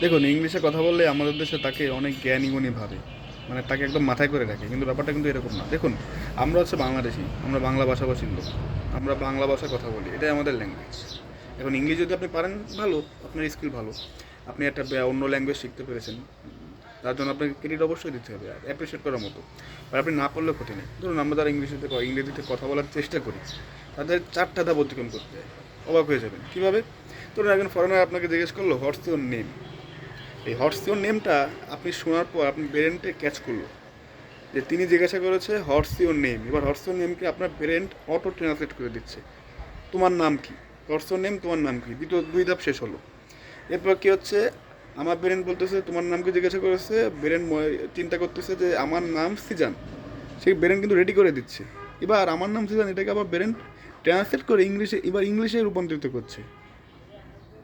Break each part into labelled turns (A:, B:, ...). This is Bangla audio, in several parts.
A: দেখুন, ইংলিশে কথা বললে আমাদের দেশে তাকে অনেক জ্ঞানী গুণী ভাবে, মানে তাকে একদম মাথায় করে রাখে, কিন্তু ব্যাপারটা কিন্তু এরকম না। দেখুন, আমরা হচ্ছে বাংলাদেশি, আমরা বাংলা ভাষাভাষীর লোক, আমরা বাংলা ভাষায় কথা বলি, এটাই আমাদের ল্যাঙ্গুয়েজ। এখন ইংলিশ যদি আপনি পারেন, ভালো, আপনার স্কিল ভালো, আপনি একটা অন্য ল্যাঙ্গুয়েজ শিখতে পেরেছেন, তার জন্য আপনাকে ক্রেডিট অবশ্যই দিতে হবে আর অ্যাপ্রিসিয়েট করার মতো। আর আপনি না পড়লেও ক্ষতি নেই। ধরুন, আমরা যারা ইংরেজিতে কথা বলার চেষ্টা করি, তাদের 4টা ধাপ অতিক্রম করতে হয়। অবাক হয়ে যাবেন কীভাবে। ধরুন, একজন ফরেনার আপনাকে জিজ্ঞেস করলো হোয়াটস ইউর নেম। এই হোয়াটস ইউর নেমটা আপনি শোনার পর আপনি ব্রেনটে ক্যাচ করলো যে তিনি জিজ্ঞাসা করেছে হোয়াটস ইউর নেম। এবার হোয়াটস ইউর নেমকে আপনার ব্রেন অটো ট্রান্সলেট করে দিচ্ছে, তোমার নাম কি। হোয়াটস ইউর নেম, তোমার নাম কি, দুটো 2 ধাপ শেষ হলো। এরপর কী হচ্ছে, আমার ব্রেন বলতেছে তোমার নামকে জিজ্ঞাসা করেছে, ব্রেন চিন্তা করতেছে যে আমার নাম সিজান, সেই ব্রেন কিন্তু রেডি করে দিচ্ছে। এবার আমার নাম সিজান এটাকে আবার ব্রেন ট্রান্সলেট করে ইংলিশে, এবার ইংলিশে রূপান্তরিত করছে,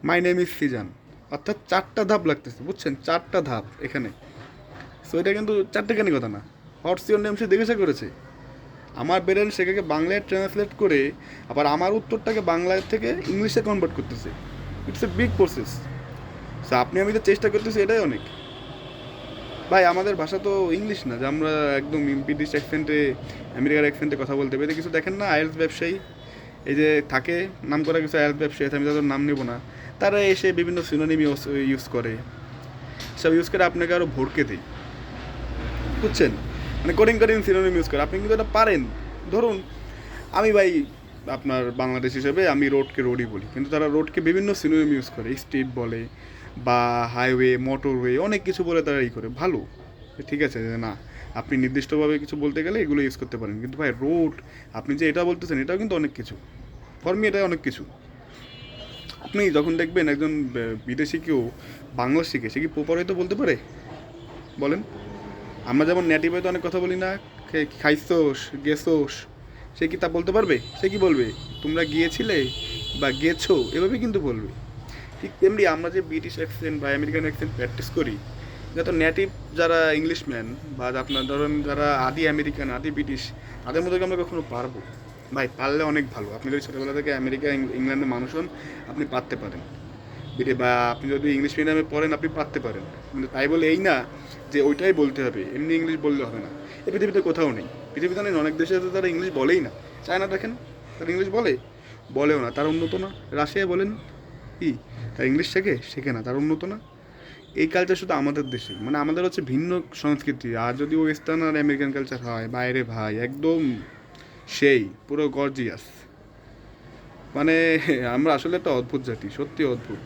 A: মাই নেম ইজ সিজান। অর্থাৎ 4টা ধাপ লাগতেছে, বুঝছেন, 4টা ধাপ এখানে। সো এটা কিন্তু চারটেখানি কথা না। হোয়াটস ইওর নেম সে জিজ্ঞাসা করেছে, আমার ব্রেন সেটাকে বাংলায় ট্রান্সলেট করে আবার আমার উত্তরটাকে বাংলায় থেকে ইংলিশে কনভার্ট করতেছে। It's a big process. So আপনি আমি তো চেষ্টা করতেছি, এটাই অনেক। ভাই, আমাদের ভাষা তো ইংলিশ না যে আমরা একদম ব্রিটিশ অ্যাকসেন্টে, আমেরিকার অ্যাকসেন্টে কথা বলতে পারি। কিছু দেখেন না, আইএলস ব্যবসায়ী, এই যে থাকে নাম করা কিছু আইএলস ব্যবসায়ী, আমি তাদের নাম নেব না, তারা এসে বিভিন্ন সিনোনিম ইউজ করে, সব ইউজ করে আপনাকে আরও ভড়কে দেয়, বুঝছেন, মানে কঠিন কঠিন সিনোনিম ইউজ করে। আপনি কিন্তু এটা পারেন। ধরুন, আমি ভাই আপনার বাংলাদেশ হিসেবে আমি রোডকে রোডই বলি, কিন্তু তারা রোডকে বিভিন্ন সিনোনিম ইউজ করে, স্ট্রিট বলে বা হাইওয়ে, মোটরওয়ে, অনেক কিছু বলে তারা করে। ভালো, ঠিক আছে যে না, আপনি নির্দিষ্টভাবে কিছু বলতে গেলে এগুলো ইউজ করতে পারেন, কিন্তু ভাই রোড, আপনি যে এটা বলতেছেন এটাও কিন্তু অনেক কিছু, ফর মি এটা অনেক কিছু। আপনি যখন দেখবেন একজন বিদেশি কেউ বাংলা শিখে, সে কি প্রপার হয়তো বলতে পারে, বলেন। আমরা যেমন নেটিভ হয়তো অনেক কথা বলি না, খাইছোস, গেছোস, সে কি তা বলতে পারবে? সে কি বলবে, তোমরা গিয়েছিলে বা গেছো, এভাবে কিন্তু বলবে। ঠিক তেমনি আমরা যে ব্রিটিশ অ্যাকসেন্ট বা আমেরিকান অ্যাকসেন্ট প্র্যাকটিস করি, যত নেটিভ যারা ইংলিশম্যান বা আপনার ধরেন যারা আদি আমেরিকান, আদি ব্রিটিশ, তাদের মধ্যে আমরা কখনো পারবো? ভাই, পারলে অনেক ভালো। আপনি যদি ছোটোবেলা থেকে আমেরিকা ইংল্যান্ডের মানুষ হন, আপনি পারতে পারেন। বা আপনি যদি ইংলিশ মিডিয়ামে পড়েন, আপনি পারতে পারেন। কিন্তু তাই বলে এই না যে ওইটাই বলতে হবে, এমনি ইংলিশ বললে হবে না। এই পৃথিবীতে কোথাও নেই, পৃথিবীতে নেই, অনেক দেশে আছে তারা ইংলিশ বলেই না। চায়না দেখেন, তারা ইংলিশ বলেও না, তার উন্নত না। রাশিয়া বলেন, কি তার ইংলিশ শেখে না, তার উন্নত না। এই কালচার শুধু আমাদের দেশে, মানে আমাদের হচ্ছে ভিন্ন সংস্কৃতি। আর যদি ওয়েস্টার্ন আর আমেরিকান কালচার হয়, বাইরে ভাই একদম সেই পুরো গর্জিয়াস। মানে আমরা আসলে একটা অদ্ভুত জাতি, সত্যি অদ্ভুত।